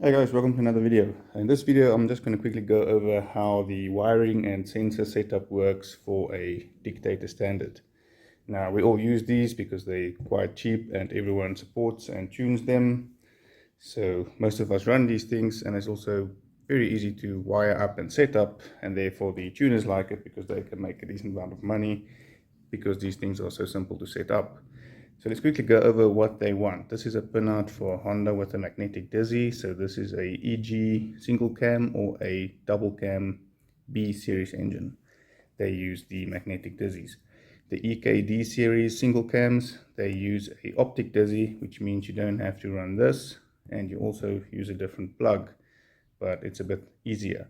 Hey guys, welcome to another video. In this video I'm just going to quickly go over how the wiring and sensor setup works for a Dicktator standard. Now we all use these because they're quite cheap and everyone supports and tunes them. So most of us run these things, and it's also very easy to wire up and set up, and therefore the tuners like it because they can make a decent amount of money because these things are so simple to set up. So let's quickly go over what they want. This is a pinout for a Honda with a magnetic dizzy. So this is a EG single cam or a double cam B series engine. They use the magnetic dizzies. The EKD series single cams, they use a optic dizzy, which means you don't have to run this, and you also use a different plug, but it's a bit easier.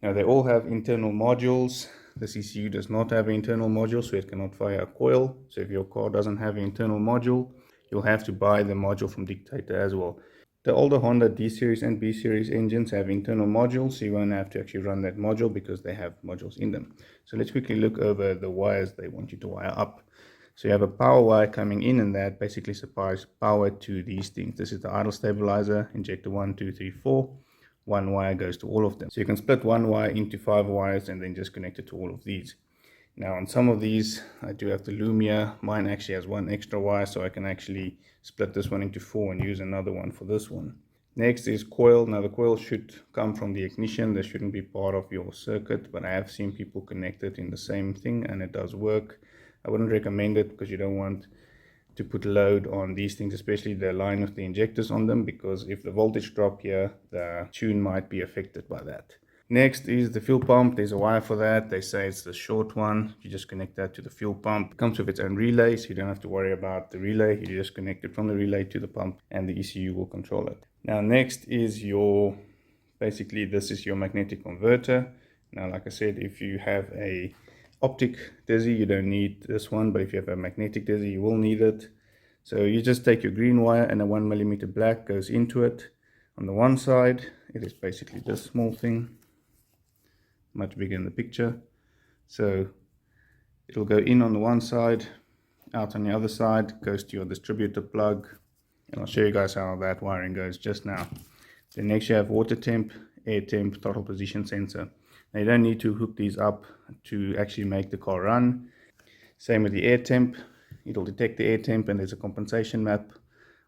Now they all have internal modules. This ECU does not have an internal module, so it cannot fire a coil. So if your car doesn't have an internal module, you'll have to buy the module from Dicktator as well. The older Honda D series and B series engines have internal modules, so you won't have to actually run that module because they have modules in them. So let's quickly look over the wires they want you to wire up. So you have a power wire coming in, and that basically supplies power to these things. This is the idle stabilizer, injector 1, 2, 3, 4. One wire goes to all of them. So you can split one wire into 5 wires and then just connect it to all of these. Now on some of these I do have the Loom here. Mine actually has one extra wire, so I can actually split this one into 4 and use another one for this one. Next is coil. Now the coil should come from the ignition. This shouldn't be part of your circuit, but I have seen people connect it in the same thing and it does work. I wouldn't recommend it because you don't want to put load on these things, especially the line with the injectors on them, because if the voltage drop here, the tune might be affected by that. Next is the fuel pump. There's a wire for that. They say it's the short one. You just connect that to the fuel pump. It comes with its own relay, so you don't have to worry about the relay. You just connect it from the relay to the pump and the ECU will control it. Now next is basically this is your magnetic converter. Now like I said, if you have a optic dizzy, you don't need this one, but if you have a magnetic dizzy, you will need it. So you just take your green wire and a 1mm black goes into it. On the one side, it is basically this small thing, much bigger in the picture. So it'll go in on the one side, out on the other side, goes to your distributor plug, and I'll show you guys how that wiring goes just now. Then next you have water temp, air temp, throttle position sensor. Now you don't need to hook these up to actually make the car run. Same with the air temp. It'll detect the air temp and there's a compensation map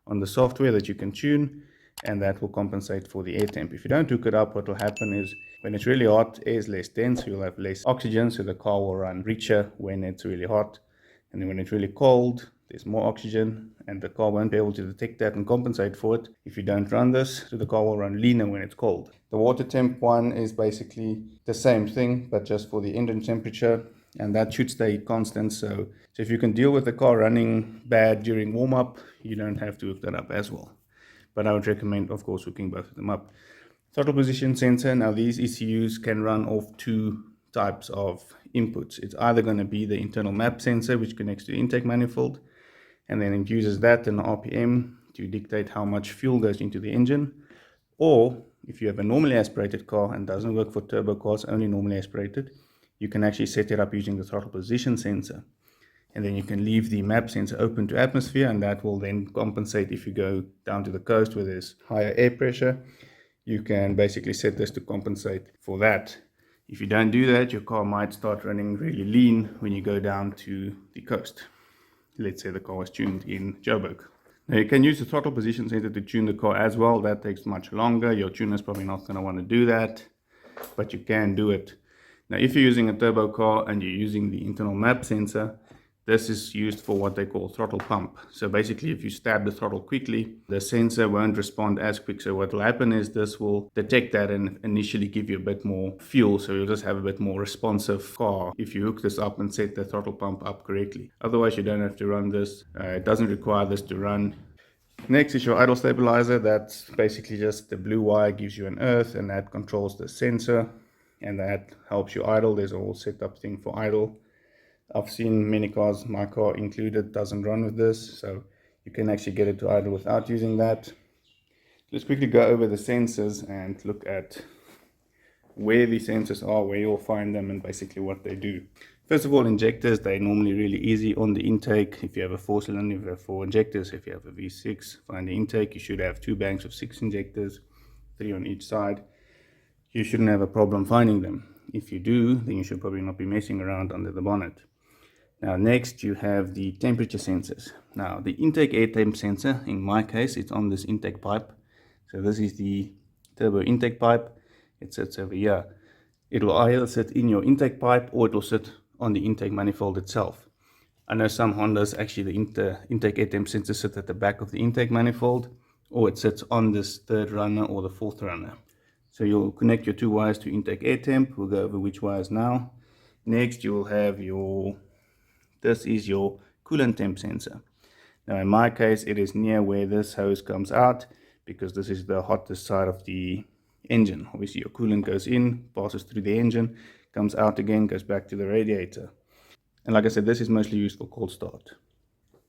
on the software that you can tune, and that will compensate for the air temp. If you don't hook it up, what will happen is when it's really hot, air is less dense, so you'll have less oxygen, so the car will run richer when it's really hot. And then when it's really cold, there's more oxygen, and the car won't be able to detect that and compensate for it if you don't run this, so the car will run leaner when it's cold. The water temp one is basically the same thing, but just for the engine temperature, and that should stay constant. So if you can deal with the car running bad during warm-up, you don't have to hook that up as well. But I would recommend, of course, hooking both of them up. Throttle position sensor. Now these ECUs can run off 2 types of inputs. It's either going to be the internal map sensor, which connects to the intake manifold, and then it uses that and the RPM to dictate how much fuel goes into the engine. Or if you have a normally aspirated car and doesn't work for turbo cars, only normally aspirated, you can actually set it up using the throttle position sensor. And then you can leave the map sensor open to atmosphere, and that will then compensate if you go down to the coast where there's higher air pressure. You can basically set this to compensate for that. If you don't do that, your car might start running really lean when you go down to the coast. Let's say the car was tuned in Joburg. Now you can use the throttle position sensor to tune the car as well. That takes much longer. Your tuner's probably not going to want to do that, but you can do it. Now if you're using a turbo car and you're using the internal map sensor, this is used for what they call throttle pump. So basically if you stab the throttle quickly, the sensor won't respond as quick. So what will happen is this will detect that and initially give you a bit more fuel. So you'll just have a bit more responsive car if you hook this up and set the throttle pump up correctly. Otherwise you don't have to run this. It doesn't require this to run. Next is your idle stabilizer. That's basically just the blue wire gives you an earth, and that controls the sensor, and that helps you idle. There's a whole setup thing for idle. I've seen many cars, my car included, doesn't run with this, so you can actually get it to idle without using that. Let's quickly go over the sensors and look at where the sensors are, where you'll find them, and basically what they do. First of all, injectors, they're normally really easy on the intake. If you have a 4-cylinder, you have 4 injectors. If you have a V6, find the intake. You should have 2 banks of 6 injectors. 3 on each side, you shouldn't have a problem finding them. If you do, then you should probably not be messing around under the bonnet. Now next you have the temperature sensors. Now the intake air temp sensor, in my case it's on this intake pipe. So this is the turbo intake pipe. It sits over here. It will either sit in your intake pipe or it will sit on the intake manifold itself. I know some Hondas actually the intake air temp sensor sit at the back of the intake manifold, or it sits on this third runner or the fourth runner. So you'll connect your two wires to intake air temp. We'll go over which wires now. Next you will have this is your coolant temp sensor. Now in my case it is near where this hose comes out, because this is the hottest side of the engine. Obviously your coolant goes in, passes through the engine, comes out again, goes back to the radiator. And like I said, this is mostly used for cold start.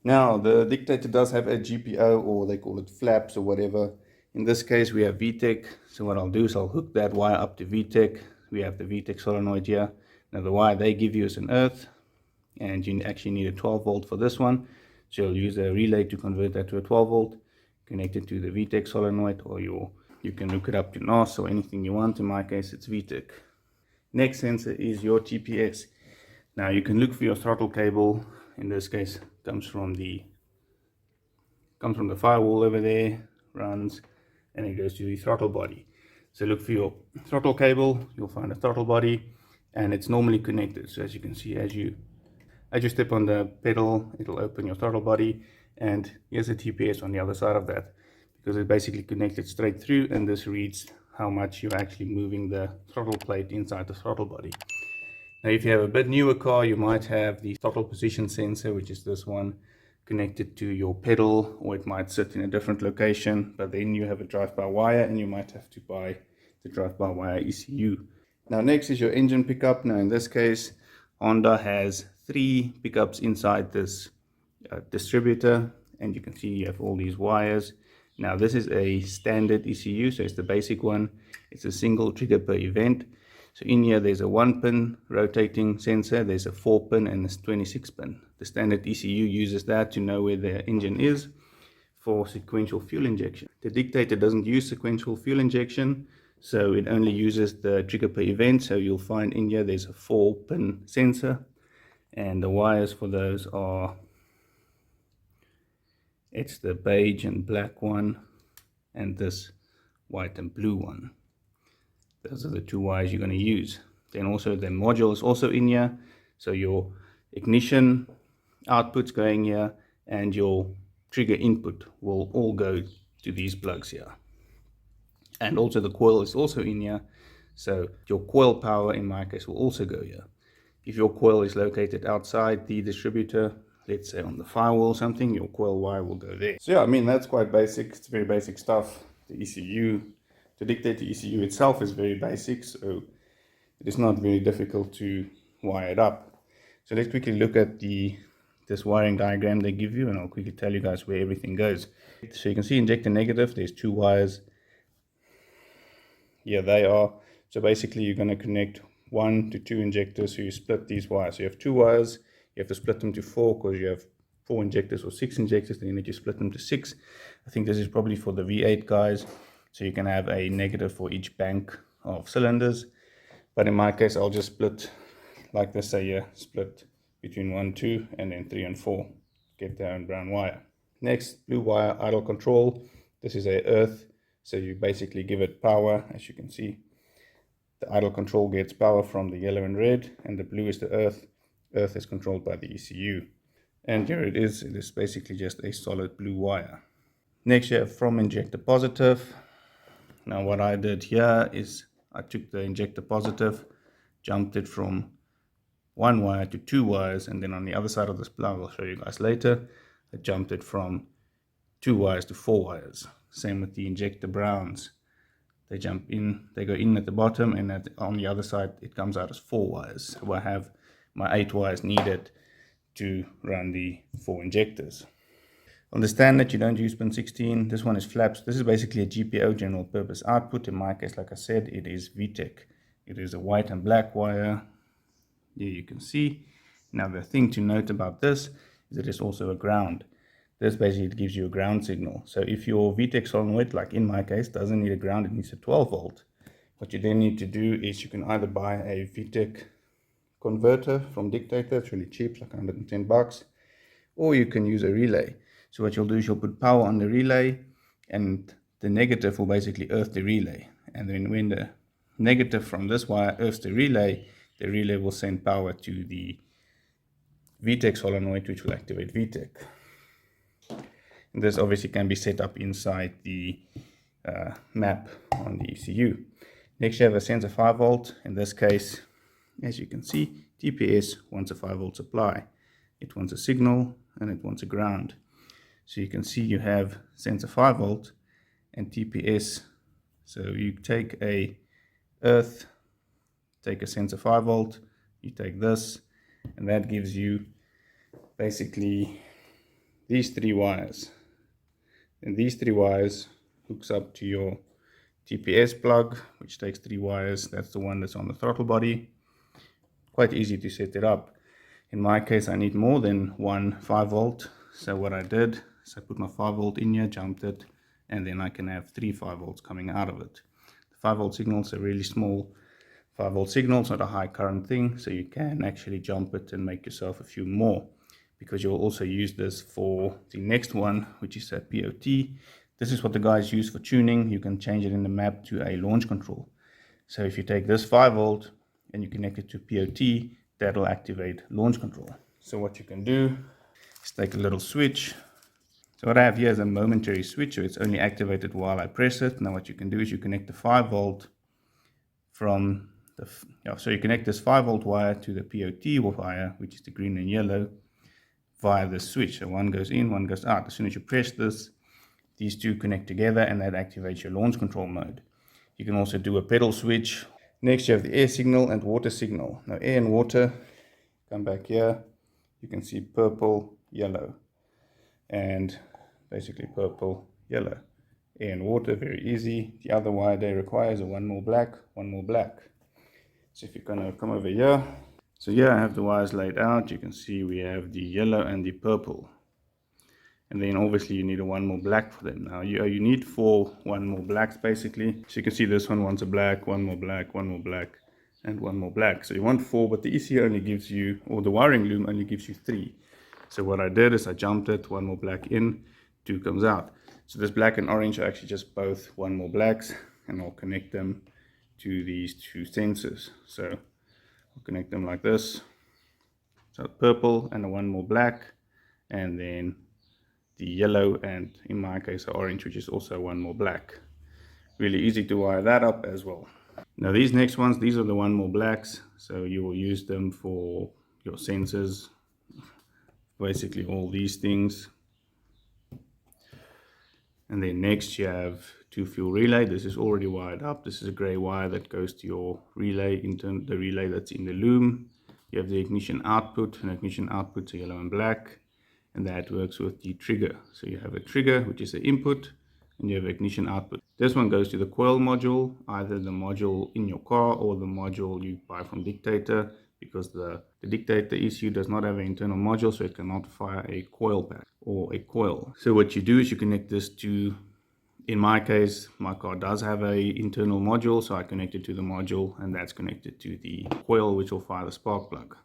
Now the Dicktator does have a GPO, or they call it flaps or whatever. In this case we have VTEC, so what I'll do is I'll hook that wire up to VTEC. We have the VTEC solenoid here. Now the wire they give you is an earth, and you actually need a 12 volt for this one. So you'll use a relay to convert that to a 12 volt, connect it to the VTEC solenoid, or you can hook it up to NOS or anything you want. In my case it's VTEC. Next sensor is your GPS. Now you can look for your throttle cable. In this case comes from the firewall over there, runs, and it goes to the throttle body. So look for your throttle cable, you'll find a throttle body, and it's normally connected. So as you can see, as you step on the pedal, it'll open your throttle body, and here's a TPS on the other side of that, because it's basically connected straight through, and this reads how much you're actually moving the throttle plate inside the throttle body. Now if you have a bit newer car, you might have the throttle position sensor, which is this one, connected to your pedal, or it might sit in a different location, but then you have a drive-by-wire and you might have to buy the drive-by-wire ECU. Now next is your engine pickup. Now in this case Honda has 3 pickups inside this distributor, and you can see you have all these wires. Now this is a standard ECU, so it's the basic one. It's a single trigger per event. So in here there's a 1-pin rotating sensor, there's a 4-pin, and there's 26-pin. The standard ECU uses that to know where the engine is for sequential fuel injection. The Dicktator doesn't use sequential fuel injection, so it only uses the trigger per event. So you'll find in here there's a 4-pin sensor, and the wires for those are, it's the beige and black one, and this white and blue one. Those are the 2 wires you're going to use. Then also the module is also in here, so your ignition output's going here, and your trigger input will all go to these plugs here. And also the coil is also in here, so your coil power in my case will also go here. If your coil is located outside the distributor, let's say on the firewall or something, your coil wire will go there. So yeah, I mean, that's quite basic. It's very basic stuff. The ECU, the Dicktator ECU itself is very basic, so it is not very difficult to wire it up. So let's quickly look at this wiring diagram they give you, and I'll quickly tell you guys where everything goes. So you can see injector negative, there's 2 wires. Here they are. So basically you're going to connect 1 to 2 injectors, so you split these wires. So you have 2 wires, you have to split them to 4, because you have 4 injectors or 6 injectors, then you need to split them to 6. I think this is probably for the V8 guys, so you can have a negative for each bank of cylinders. But in my case I'll just split like this, say here, split between 1, 2, and then 3 and 4, get their own brown wire. Next, blue wire, idle control. This is a earth, so you basically give it power. As you can see, the idle control gets power from the yellow and red, and the blue is the earth. Earth is controlled by the ECU. And here it is basically just a solid blue wire. Next you have from injector positive. Now what I did here is I took the injector positive, jumped it from 1 wire to 2 wires, and then on the other side of this plug, I'll show you guys later, I jumped it from 2 wires to 4 wires. Same with the injector browns. They jump in, they go in at the bottom, and on the other side it comes out as 4 wires. So I have my 8 wires needed to run the 4 injectors. On the standard you don't use pin 16. This one is flaps. This is basically a GPO, general purpose output. In my case, like I said, it is VTEC. It is a white and black wire. Here you can see. Now the thing to note about this is it is also a ground. this basically gives you a ground signal. So if your VTEC solenoid, like in my case, doesn't need a ground, it needs a 12 volt. What you then need to do is you can either buy a VTEC converter from Dicktator, it's really cheap, like 110 bucks, or you can use a relay. So what you'll do is you'll put power on the relay, and the negative will basically earth the relay. And then when the negative from this wire earths the relay will send power to the VTEC solenoid, which will activate VTEC. And this obviously can be set up inside the map on the ECU. Next you have a sensor 5 volt. In this case, as you can see, TPS wants a 5 volt supply. It wants a signal and it wants a ground. So you can see you have sensor 5 volt and TPS. So you take a earth, take a sensor 5 volt, you take this, and that gives you basically these 3 wires. And these 3 wires hooks up to your TPS plug, which takes 3 wires. That's the one that's on the throttle body. Quite easy to set it up. In my case, I need more than one 5 volt. So what I did is I put my 5 volt in here, jumped it, and then I can have 3 5 volts coming out of it. The 5 volt signal is a really small 5 volt signal. It's not a high current thing, so you can actually jump it and make yourself a few more, because you'll also use this for the next one, which is a POT. This is what the guys use for tuning. You can change it in the map to a launch control. So if you take this 5 volt and you connect it to POT, that'll activate launch control. So what you can do is take a little switch. So what I have here is a momentary switch, so it's only activated while I press it. Now what you can do is you connect the 5 volt from the, so you connect this 5 volt wire to the POT wire, which is the green and yellow, via the switch. So one goes in, one goes out. As soon as you press this, these two connect together and that activates your launch control mode. You can also do a pedal switch. Next you have the air signal and water signal. Now air and water, come back here, you can see purple, yellow, and basically purple, yellow. Air and water, very easy. The other wire they require is a one more black, one more black. So if you're going to come over here, so here I have the wires laid out. You can see we have the yellow and the purple. And then obviously you need a one more black for them. Now you need 4 one more blacks basically. So you can see this one wants a black, one more black, one more black, and one more black. So you want 4, but the ECU only gives you, or the wiring loom only gives you 3. So what I did is I jumped it, 1 more black in, 2 comes out. So this black and orange are actually just both 1 more blacks, and I'll connect them to these 2 sensors. So I'll connect them like this. So purple and a 1 more black, and then the yellow, and in my case orange, which is also 1 more black. Really easy to wire that up as well. Now these next ones, these are the 1 more blacks, so you will use them for your sensors, basically all these things. And then next you have 2 fuel relay. This is already wired up. This is a gray wire that goes to your relay, the relay that's in the loom. You have the ignition output, and ignition outputs are yellow and black, and that works with the trigger. So you have a trigger, which is the input, and you have ignition output. This one goes to the coil module, either the module in your car or the module you buy from Dicktator, because the Dicktator ECU does not have an internal module, so it cannot fire a coil pack or a coil. So what you do is you connect this to, in my case, my car does have an internal module, so I connect it to the module, and that's connected to the coil, which will fire the spark plug.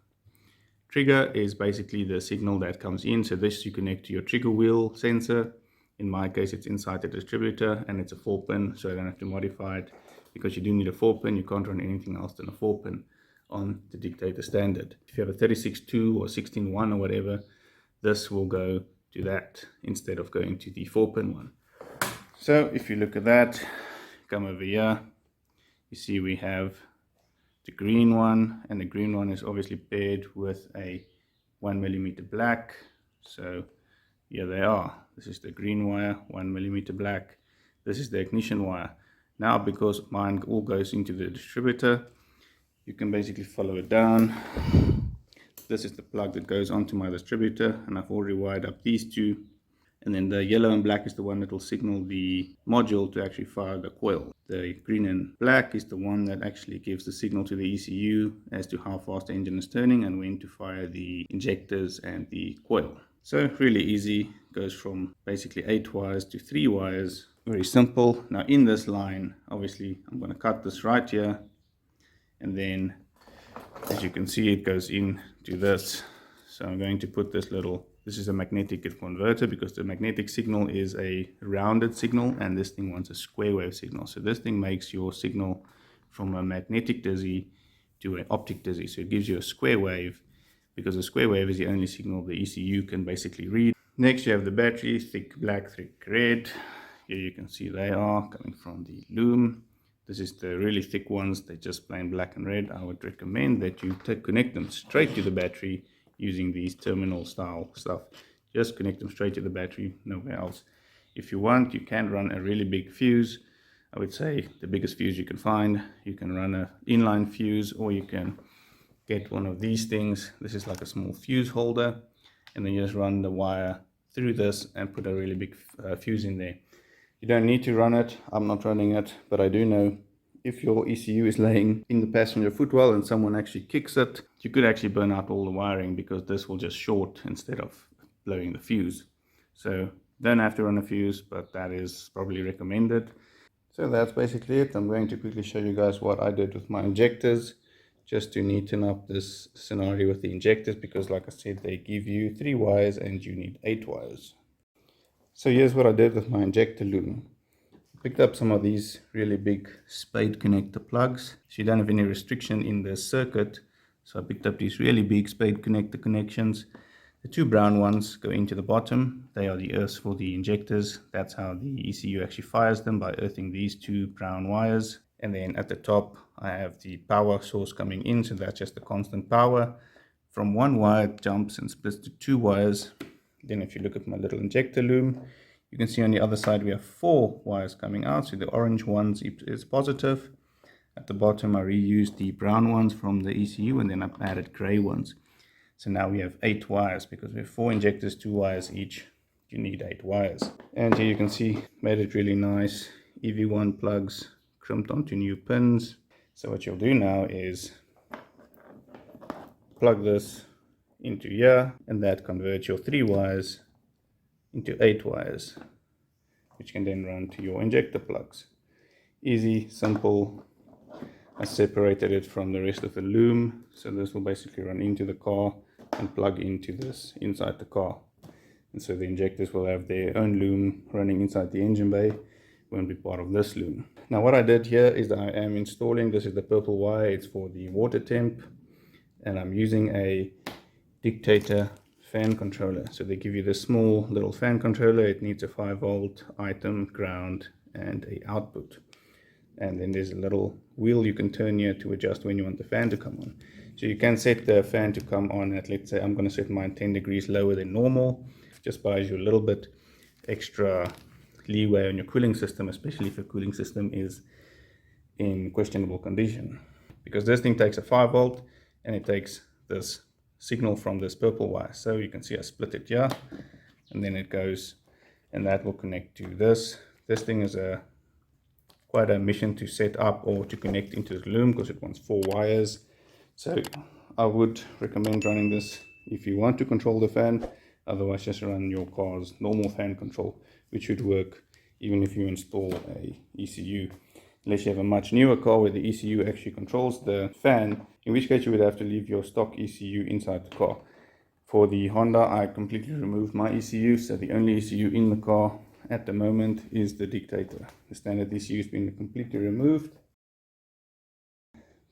Trigger is basically the signal that comes in, so this you connect to your trigger wheel sensor. In my case it's inside the distributor, and it's a 4-pin, so I don't have to modify it, because you do need a 4-pin. You can't run anything else than a 4-pin on the Dicktator standard. If you have a 36.2 or 16.1 or whatever, this will go to that instead of going to the 4-pin one. So if you look at that, come over here, you see we have the green one, and the green one is obviously paired with a 1mm black. So here they are. This is the green wire, 1mm black. This is the ignition wire. Now because mine all goes into the distributor, you can basically follow it down. This is the plug that goes onto my distributor, and I've already wired up these 2. And then the yellow and black is the one that will signal the module to actually fire the coil. The green and black is the one that actually gives the signal to the ECU as to how fast the engine is turning and when to fire the injectors and the coil. So really easy, goes from basically 8 wires to 3 wires. Very simple. Now in this line, obviously I'm going to cut this right here, and then as you can see it goes into this. So I'm going to put this is a magnetic converter, because the magnetic signal is a rounded signal and this thing wants a square wave signal. So this thing makes your signal from a magnetic dizzy to an optic dizzy. So it gives you a square wave, because a square wave is the only signal the ECU can basically read. Next you have the battery, thick black, thick red. Here you can see they are coming from the Loom. This is the really thick ones, they're just plain black and red. I would recommend that you connect them straight to the battery using these terminal style stuff. Just connect them straight to the battery, nowhere else. If you want, you can run a really big fuse. I would say the biggest fuse you can find. You can run an inline fuse, or you can get one of these things. This is like a small fuse holder, and then you just run the wire through this and put a really big fuse in there. You don't need to run it. I'm not running it, but I do know if your ECU is laying in the passenger footwell and someone actually kicks it, you could actually burn out all the wiring, because this will just short instead of blowing the fuse. So don't have to run a fuse, but that is probably recommended. So that's basically it. I'm going to quickly show you guys what I did with my injectors, just to neaten up this scenario with the injectors, because like I said, they give you 3 wires and you need 8 wires. So here's what I did with my injector loom. Picked up some of these really big spade connector plugs, so you don't have any restriction in the circuit. So I picked up these really big spade connector connections. The 2 brown ones go into the bottom. They are the earths for the injectors. That's how the ECU actually fires them, by earthing these 2 brown wires. And then at the top I have the power source coming in, so that's just the constant power. From 1 wire it jumps and splits to 2 wires. Then if you look at my little injector loom, you can see on the other side we have 4 wires coming out. So the orange ones is positive. At the bottom I reused the brown ones from the ECU, and then I've added gray ones. So now we have 8 wires, because we have 4 injectors, 2 wires each. You need 8 wires. And here you can see, made it really nice. EV1 plugs crimped onto new pins. So what you'll do now is plug this into here, and that converts your 3 wires into 8 wires, which can then run to your injector plugs. Easy, simple. I separated it from the rest of the loom, so this will basically run into the car and plug into this inside the car. And so the injectors will have their own loom running inside the engine bay, won't be part of this loom. Now what I did here is that I am installing, this is the purple wire, it's for the water temp, and I'm using a Dicktator fan controller. So they give you this small little fan controller. It needs a 5-volt item, ground, and a output. And then there's a little wheel you can turn here to adjust when you want the fan to come on. So you can set the fan to come on at, let's say I'm going to set mine 10 degrees lower than normal. Just buys you a little bit extra leeway on your cooling system, especially if your cooling system is in questionable condition. Because this thing takes a 5-volt and it takes this signal from this purple wire. So you can see I split it here, and then it goes, and that will connect to this. This thing is quite a mission to set up or to connect into the loom, because it wants 4 wires. So I would recommend running this if you want to control the fan. Otherwise just run your car's normal fan control, which should work even if you install a ECU. Unless you have a much newer car where the ECU actually controls the fan, in which case you would have to leave your stock ECU inside the car. For the Honda, I completely removed my ECU, so the only ECU in the car at the moment is the Dicktator. The standard ECU has been completely removed.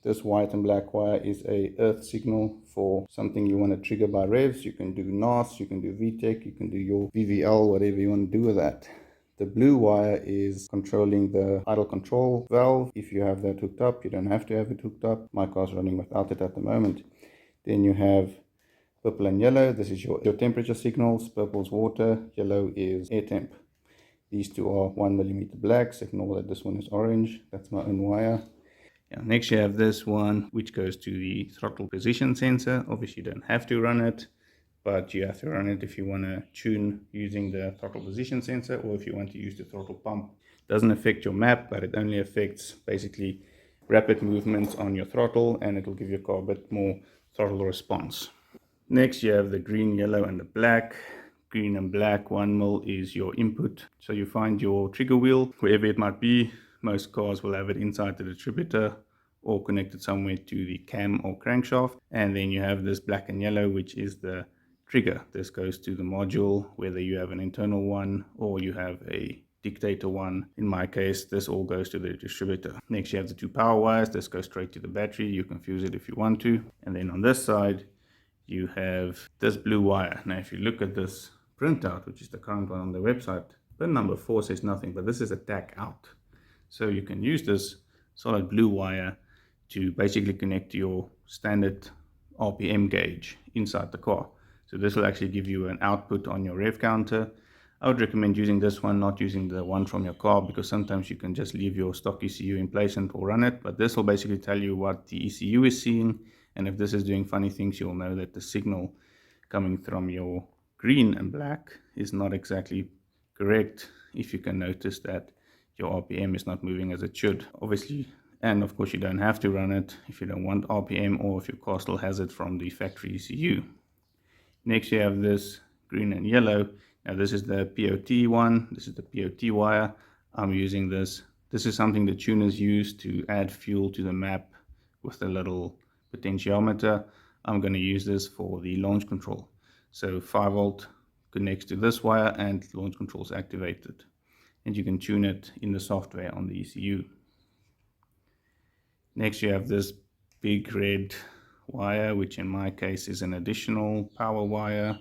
This white and black wire is a earth signal for something you want to trigger by revs. You can do NOS, you can do VTEC, you can do your VVL, whatever you want to do with that. The blue wire is controlling the idle control valve. If you have that hooked up, you don't have to have it hooked up. My car's running without it at the moment. Then you have purple and yellow. This is your temperature signals. Purple's water, yellow is air temp. These two are 1mm black, so ignore that this one is orange. That's my own wire. Yeah, next you have this one, which goes to the throttle position sensor. Obviously you don't have to run it, but you have to run it if you want to tune using the throttle position sensor, or if you want to use the throttle pump. It doesn't affect your map, but it only affects basically rapid movements on your throttle, and it will give your car a bit more throttle response. Next you have the green, yellow, and the black. green and black 1mm is your input. So you find your trigger wheel wherever it might be. Most cars will have it inside the distributor or connected somewhere to the cam or crankshaft. And then you have this black and yellow, which is the trigger. This goes to the module, whether you have an internal one or you have a Dicktator one. In my case, this all goes to the distributor. Next, you have the two power wires. This goes straight to the battery. You can fuse it if you want to. And then on this side, you have this blue wire. Now, if you look at this printout, which is the current one on the website, pin number 4 says nothing, but this is a tack out. So you can use this solid blue wire to basically connect to your standard RPM gauge inside the car. So this will actually give you an output on your rev counter. I would recommend using this one, not using the one from your car, because sometimes you can just leave your stock ECU in place and it will run it. But this will basically tell you what the ECU is seeing, and if this is doing funny things, you'll know that the signal coming from your green and black is not exactly correct. If you can notice that your RPM is not moving as it should, obviously. And of course, you don't have to run it if you don't want RPM, or if your car still has it from the factory ECU. Next, you have this green and yellow. Now this is the POT one. This is the POT wire. I'm using this. This is something the tuners use to add fuel to the map with the little potentiometer. I'm going to use this for the launch control. So 5V connects to this wire and launch control is activated. And you can tune it in the software on the ECU. Next, you have this big red wire, which in my case is an additional power wire.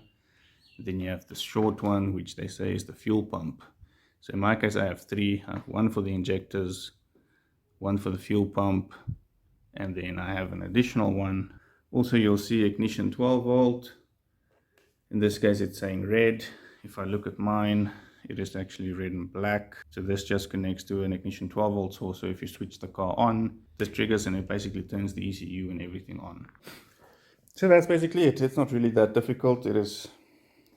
Then you have the short one, which they say is the fuel pump. So in my case, I have 3. I have one for the injectors, one for the fuel pump, and then I have an additional one. Also, you'll see ignition 12V. In this case, it's saying red. If I look at mine, it is actually red and black. So this just connects to an ignition 12V source. So if you switch the car on, this triggers and it basically turns the ECU and everything on. So that's basically it. It's not really that difficult. It is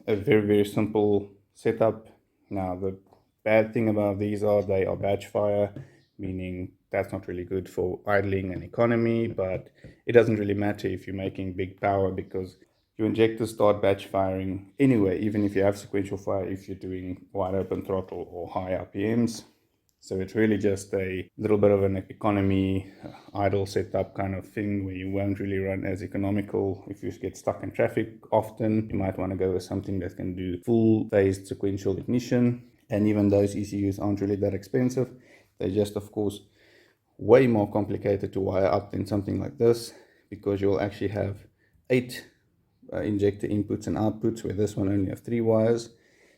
a very, very simple setup. Now, the bad thing about these are they are batch fire, meaning that's not really good for idling and economy, but it doesn't really matter if you're making big power, because your injectors start batch firing anyway, even if you have sequential fire, if you're doing wide open throttle or high RPMs. So it's really just a little bit of an economy idle setup kind of thing, where you won't really run as economical. If you get stuck in traffic often, you might want to go with something that can do full phased sequential ignition. And even those ECUs aren't really that expensive. They're just, of course, way more complicated to wire up than something like this, because you'll actually have 8 injector inputs and outputs, where this one only have 3 wires.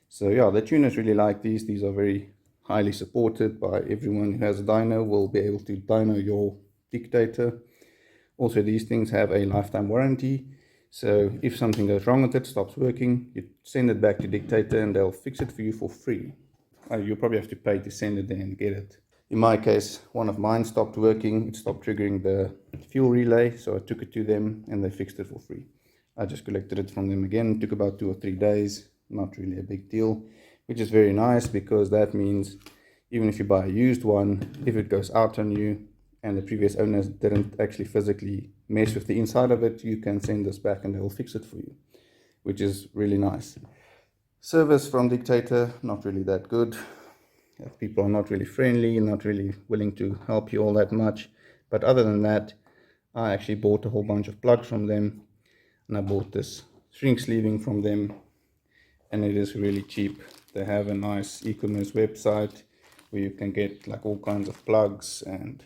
So yeah, the tuners really like these. These are very highly supported by everyone who has a dyno. Will be able to dyno your Dicktator. Also, these things have a lifetime warranty. So if something goes wrong with it, stops working, you send it back to Dicktator and they'll fix it for you for free. You'll probably have to pay to send it there and get it. In my case, one of mine stopped working. It stopped triggering the fuel relay, so I took it to them and they fixed it for free. I just collected it from them again. It took about 2 or 3 days. Not really a big deal, which is very nice, because that means even if you buy a used one, if it goes out on you and the previous owners didn't actually physically mess with the inside of it, you can send this back and they'll fix it for you, which is really nice. Service from Dicktator, not really that good. People are not really friendly, not really willing to help you all that much. But other than that, I actually bought a whole bunch of plugs from them, and I bought this shrink sleeving from them, and it is really cheap. They have a nice e-commerce website where you can get like all kinds of plugs and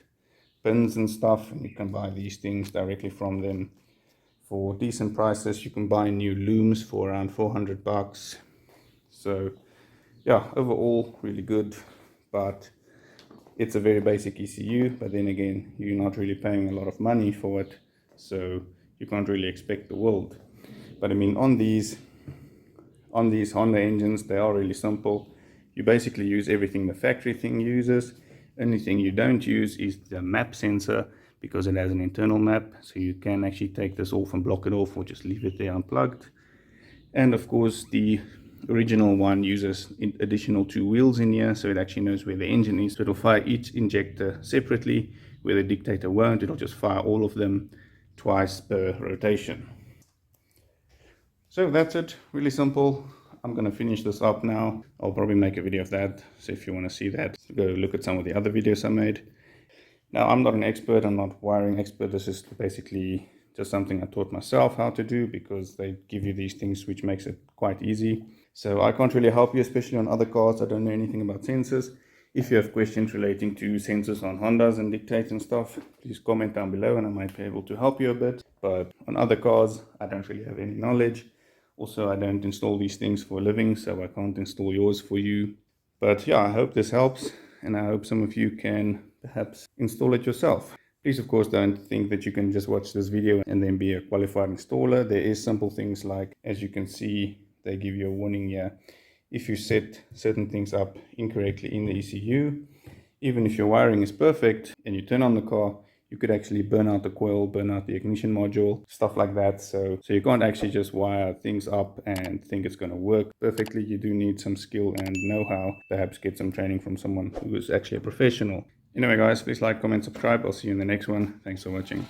pins and stuff, and you can buy these things directly from them for decent prices. You can buy new looms for around $400. So yeah, overall really good, but it's a very basic ECU. But then again, you're not really paying a lot of money for it, so you can't really expect the world. But I mean, on these Honda engines, they are really simple. You basically use everything the factory thing uses. Only thing you don't use is the map sensor, because it has an internal map, so you can actually take this off and block it off, or just leave it there unplugged. And of course, the original one uses additional 2 wheels in here, so it actually knows where the engine is. So it'll fire each injector separately, where the Dicktator won't. It'll just fire all of them twice per rotation. So that's it, really simple. I'm going to finish this up now. I'll probably make a video of that, so if you want to see that, go look at some of the other videos I made. Now, I'm not an expert, I'm not a wiring expert. This is basically just something I taught myself how to do, because they give you these things which makes it quite easy. So I can't really help you, especially on other cars. I don't know anything about sensors. If you have questions relating to sensors on Hondas and Dictator and stuff, please comment down below and I might be able to help you a bit. But on other cars, I don't really have any knowledge. Also, I don't install these things for a living, so I can't install yours for you. But yeah, I hope this helps, and I hope some of you can perhaps install it yourself. Please, of course, don't think that you can just watch this video and then be a qualified installer. There is simple things like, as you can see, they give you a warning here. If you set certain things up incorrectly in the ECU, even if your wiring is perfect and you turn on the car, you could actually burn out the coil, burn out the ignition module, stuff like that. So you can't actually just wire things up and think it's going to work perfectly. You do need some skill and know-how, perhaps get some training from someone who is actually a professional. Anyway guys, please like, comment, subscribe. I'll see you in the next one. Thanks for watching.